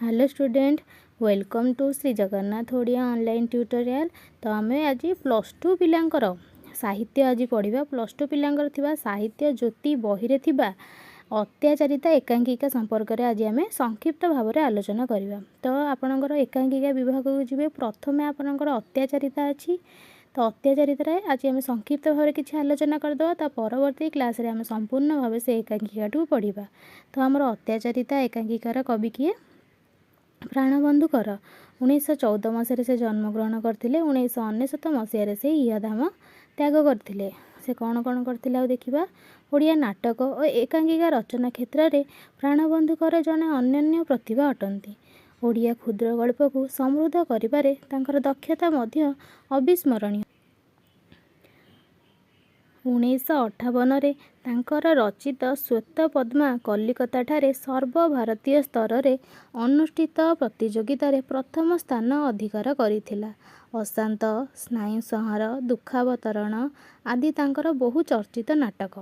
Hello student, welcome to Shri Jagannath Odia online tutorial. तो आम आज +2 पिलांकर साहित्य आज पढ़ा। +2 पिलांकर थिबा साहित्य ज्योति बही रे थिबा अत्याचारिता एकांकिका संपर्क में आज आम संक्षिप्त भाव में आलोचना करवा। तो आपणकर एकांकिका विभाग को जी प्रथम आपणकर अत्याचारिता अच्छी। तो अत्याचारिता आज आम संक्षिप्त भाव में किसी आलोचना करदे। तो परवर्ती क्लास रे आम संपूर्ण भाव से एकांकिका पढ़ा। तो आमर अत्याचारिता एकांकिकार कवि किए? प्राणबंधु कर। 1914 मसीह से जन्मग्रहण करते। 1999 मसीह से इहधाम त्याग करते। से कौन कौन करते देखा। ओडिया नाटक और एकांकिका रचना क्षेत्र में प्राणबंधु कर जड़े अनन्य प्रतिभा अटंती। ओडिया क्षुद्र गल्प को समृद्ध करिबारे तांकर दक्षता मध्य अविस्मरणीय। 1958 तांकर रचित श्वेत पद्मा कलिकता ठारे सर्वभारतीय स्तर में अनुष्ठित प्रतियोगितार प्रथम स्थान अधिकार करिथिला। अशांत, स्नायुसंहार, दुखावतरण आदि तांकर बहु चर्चित नाटक।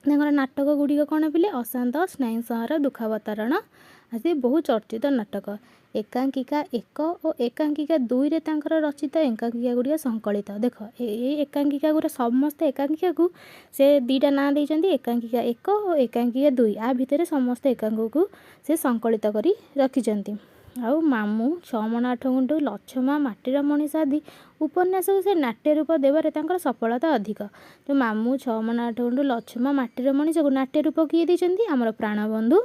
तांकर नाटक गुड़िक कौन पिले? अशांत, स्नायुसंहार, दुखावतरण आदि बहु चर्चित नाटक। एकांकिका 1 और एकांकिका 2 रे तांकर रचित एकांकिका गुड़िक संकलित। देख ये एकांकिका गुड़ा समस्त एकांकिका को से दीटा ना देइचंदी, एकांकिका 1 और एकांकिका 2। आ भितर समस्त एकांक को से संकलित करी रखिचंती। आउ मामू, 6 मण 8 गुंठु, लछमा, माटीर मनीष आदि उपन्यास को से नाट्य रूप देवारे तांकर सफलता अधिक। जो मामू, 6 मण 8 गुंठु, लछमा, माटीर मनीष को नाट्य रूप किए देइचंदी? हमर प्राणबंधु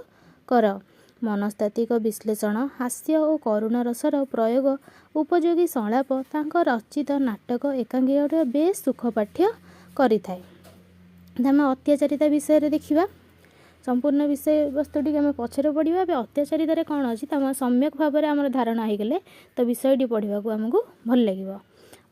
कर। मनस्तात्विक विश्लेषण, हास्य और करुण रसर प्रयोग, उपयोगी संलाप तांकर रचित नाटक एकांकिका बेस सुखपाठ्य करिथाए। आम अत्याचारिता विषय देखिबा। संपूर्ण विषय वस्तुटी आम पछरे पढ़ा। अत्याचारितार कौन अच्छी तम सम्यक भाव में आम धारणा हो गले तो विषयटी पढ़ा आमको भल लगे।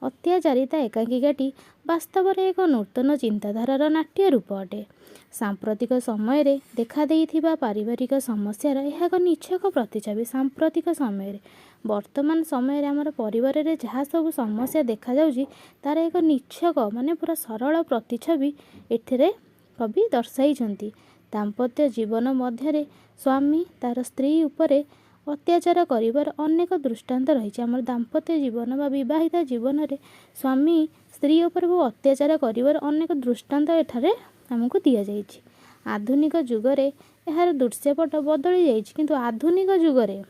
अत्याचारिता एकांकिकाटी वास्तव में एक नूतन चिंताधारार नाट्य रूप अटे। सांप्रतिक समय रे देखा देइथिबा पारिवारिक समस्यार यह एक निच्छक प्रतिछवि। सांप्रतिक समय वर्तमान समय आमर परिवार रे जहाँ सब समस्या देखा जाउची तार एक निच्छक माने पूरा सरल प्रतिछवि एथिरे कवि दर्शाइछंती। दाम्पत्य जीवन मध्य स्वामी तार स्त्री उपरे अत्याचार करिवार अनेक दृष्टांत रही। आमर दाम्पत्य जीवन बा विवाहिता जीवन में स्वामी स्त्री उपर अत्याचार करिवार अनेक दृष्टांत एठारे आमको दि जाइछि। आधुनिक जुगरे यार दृश्यपट बदली जाइछि, किंतु आधुनिक जुगरे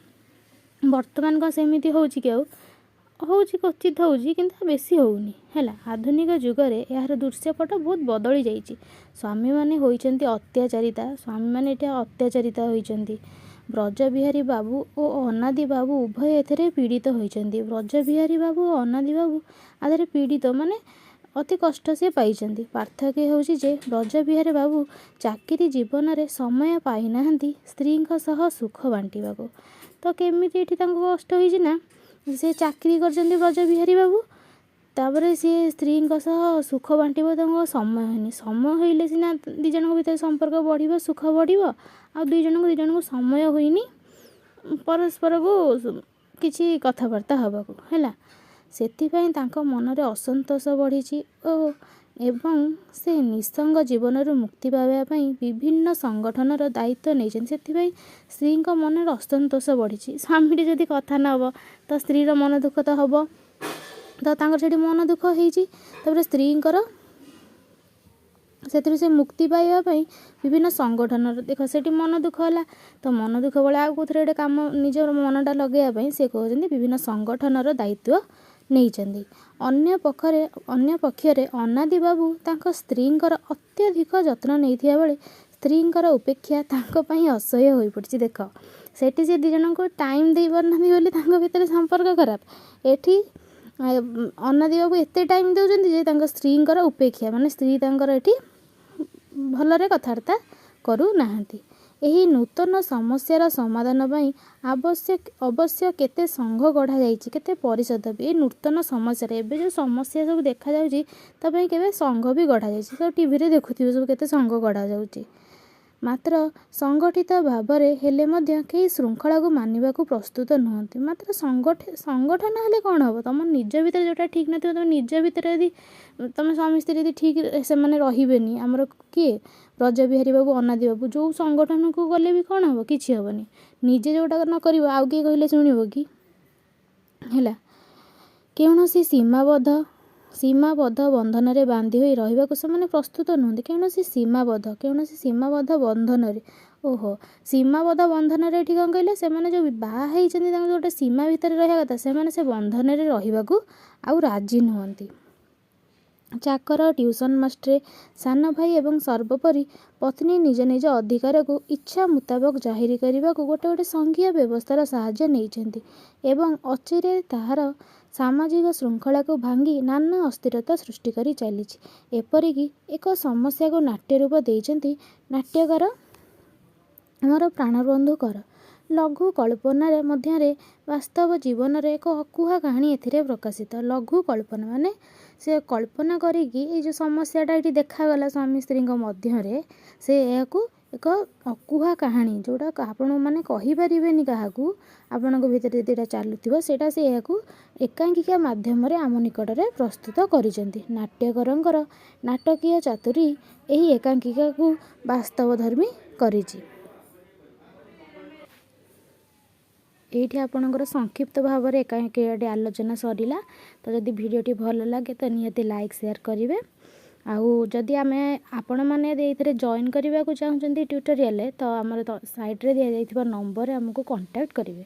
वर्तमान का सेमिति होउछि कि होउछि क्वचित होउछि, किंतु बेसी होउनी हैला। आधुनिक जुगरे यार दृश्यपट बहुत बदली जाइछि। स्वामी माने होइछंती अत्याचारिता। स्वामी माने एटा अत्याचारिता होइछंती। ब्रजबिहारी बाबू और अनादि बाबू उभय एथरे पीड़ित होइछंती। ब्रजबिहारी बाबू और अनादि बाबू आधरे पीड़ित माने अति कष्ट से पाइछंती। पार्थक्य होउछि जे ब्रजबिहारी बाबू चाकरी जीवन रे समय पाई नाहंती स्त्री सह सुख बांटिबाको। तो केमिति एठी तांको कष्ट होइछि ना, से चाकरी करछंती ब्रजबिहारी बाबू, तापर सी स्त्री सह सुख बांटिबो तांको समय होइनी। समय होइले सिना दी जणक भितर संपर्क बढ़िबो, सुख बढ़िबो। आ दुई जणक को समय होइनी परस्पर को किछि कथाबार्ता हबाको हैला। सेथिपाई तांको मनरे असंतोष बढ़िछि एवं से निसंग जीवन मुक्ति पाइबा पई विभिन्न संगठनर दायित्व नहीं। सेथिपाई स्त्री मनरे असंतोष बढ़िछि। स्वामी जदि कथा न हबो तो स्त्रीर मन दुख तो हबो। तो तांकर सेठी मन दुख होइछि। तापर स्त्रींकर से मुक्ति पाइबा पई विभिन्न संगठनर देख सेठी मन दुख होला। तो मन दुख बेले आउ कोथरे गोटे काम निजर मनटा लगेया से कहउछन्ती विभिन्न संगठनर दायित्व नहीं। अन्य पक्षरे अनादि बाबू तांको स्त्रींकर अत्यधिक जत्न नैथिया बेले स्त्रींकर उपेक्षा तांको पई असह्य होई पड़छि। देख सेठी से दी जणको टाइम देई परनाथि बोली तांको भितर संपर्क खराब। एठी अनादि बाबू एते टाइम देउछन्ती जे तांको स्त्रींकर उपेक्षा माने स्त्री तांकर एठी भलरे कथार्ता करू नाहंती। एही नूतन समस्यार समाधान पई अवश्य केते संघ गढ़ा जाइछि, केते परिषद भी। ए नूतन समस्या एबे जो समस्या सब देखा जाउछि त पई केबे संघ भी गढ़ा जाइछि। तो टीवी रे देखुथिबे सब केते संघ गढ़ा जाउछि। ମାତ୍ର ସଂଗଠିତ ଭାବରେ ହେଲେ ମଧ୍ୟ କେହି ଶୃଙ୍ଖଳାକୁ ମାନିବାକୁ ପ୍ରସ୍ତୁତ ନୁହନ୍ତି। ମାତ୍ର ସଂଗଠନ ହେଲେ କ'ଣ ହେବ? ତୁମ ନିଜ ଭିତରେ ଯେଉଁଟା ଠିକ୍ ନଥିବ, ତୁମ ନିଜ ଭିତରେ ଯଦି ତୁମେ ସ୍ୱାମୀ ସ୍ତ୍ରୀ ଯଦି ଠିକ୍ ସେମାନେ ରହିବେନି, ଆମର କିଏ ବ୍ରଜବିହାରୀ ବାବୁ, ଅନାଦି ବାବୁ, ଯେଉଁ ସଂଗଠନକୁ ଗଲେ ବି କ'ଣ ହେବ? କିଛି ହେବନି। ନିଜେ ଯେଉଁଟା ନ କରିବ ଆଉ କିଏ କହିଲେ ଶୁଣିବ କି? ହେଲା, କୌଣସି ସୀମାବଦ୍ଧ ବନ୍ଧନରେ ବାନ୍ଧି ହୋଇ ରହିବାକୁ ସେମାନେ ପ୍ରସ୍ତୁତ ନୁହନ୍ତି। କୌଣସି ସୀମାବଦ୍ଧ ବନ୍ଧନରେ, ସୀମାବଦ୍ଧ ବନ୍ଧନରେ ଏଠି କ'ଣ କହିଲେ? ସେମାନେ ଯେଉଁ ବାହା ହେଇଛନ୍ତି ତାଙ୍କୁ ଗୋଟେ ସୀମା ଭିତରେ ରହିବା କଥା, ସେମାନେ ସେ ବନ୍ଧନରେ ରହିବାକୁ ଆଉ ରାଜି ନୁହନ୍ତି। ଚାକର, ଟ୍ୟୁସନ୍ ମାଷ୍ଟ୍ରେ, ସାନ ଭାଇ ଏବଂ ସର୍ବୋପରି ପତ୍ନୀ ନିଜ ନିଜ ଅଧିକାରକୁ ଇଚ୍ଛା ମୁତାବକ ଜାହିର କରିବାକୁ ଗୋଟେ ସଂଘୀୟ ବ୍ୟବସ୍ଥାର ସାହାଯ୍ୟ ନେଇଛନ୍ତି ଏବଂ ଅଚିରେ ତାହାର ସାମାଜିକ ଶୃଙ୍ଖଳାକୁ ଭାଙ୍ଗି ନାନା ଅସ୍ଥିରତା ସୃଷ୍ଟି କରି ଚାଲିଛି। ଏପରିକି ଏକ ସମସ୍ୟାକୁ ନାଟ୍ୟ ରୂପ ଦେଇଛନ୍ତି ନାଟ୍ୟକାର ଆମର ପ୍ରାଣବନ୍ଧୁ କର। ଲଘୁ କଳ୍ପନାରେ ମଧ୍ୟରେ ବାସ୍ତବ ଜୀବନର ଏକ ଅକୁହା କାହାଣୀ ଏଥିରେ ପ୍ରକାଶିତ। ଲଘୁ କଳ୍ପନା ମାନେ ସେ କଳ୍ପନା କରିକି ଏଇ ଯେଉଁ ସମସ୍ୟାଟା ଏଠି ଦେଖାଗଲା ସ୍ୱାମୀ ସ୍ତ୍ରୀଙ୍କ ମଧ୍ୟରେ, ସେ ଏହାକୁ ଏକ ଅକୁହା କାହାଣୀ, ଯେଉଁଟା ଆପଣମାନେ କହିପାରିବେନି କାହାକୁ, ଆପଣଙ୍କ ଭିତରେ ଯଦି ଏଇଟା ଚାଲୁଥିବ, ସେଇଟା ସେ ଏହାକୁ ଏକାଙ୍କିକା ମାଧ୍ୟମରେ ଆମ ନିକଟରେ ପ୍ରସ୍ତୁତ କରିଛନ୍ତି। ନାଟ୍ୟକରଙ୍କର ନାଟକୀୟ ଚାତୁରୀ ଏହି ଏକାଙ୍କିକାକୁ ବାସ୍ତବଧର୍ମୀ କରିଛି। ଏଇଠି ଆପଣଙ୍କର ସଂକ୍ଷିପ୍ତ ଭାବରେ ଏକାଙ୍କିକାଟି ଆଲୋଚନା ସରିଲା। ତ ଯଦି ଭିଡ଼ିଓଟି ଭଲ ଲାଗେ ତ ନିହାତି ଲାଇକ୍ ସେୟାର କରିବେ। ଆଉ ଯଦି ଆପଣମାନେ ଯଦି ଏଇଥିରେ ଜଏନ୍ କରିବାକୁ ଚାହୁଁଛନ୍ତି ଟ୍ୟୁଟୋରିଆଲରେ, ତ ଆମର ସାଇଟ୍ରେ ଦିଆଯାଇଥିବା ନମ୍ବରରେ ଆମକୁ କଣ୍ଟାକ୍ଟ କରିବେ।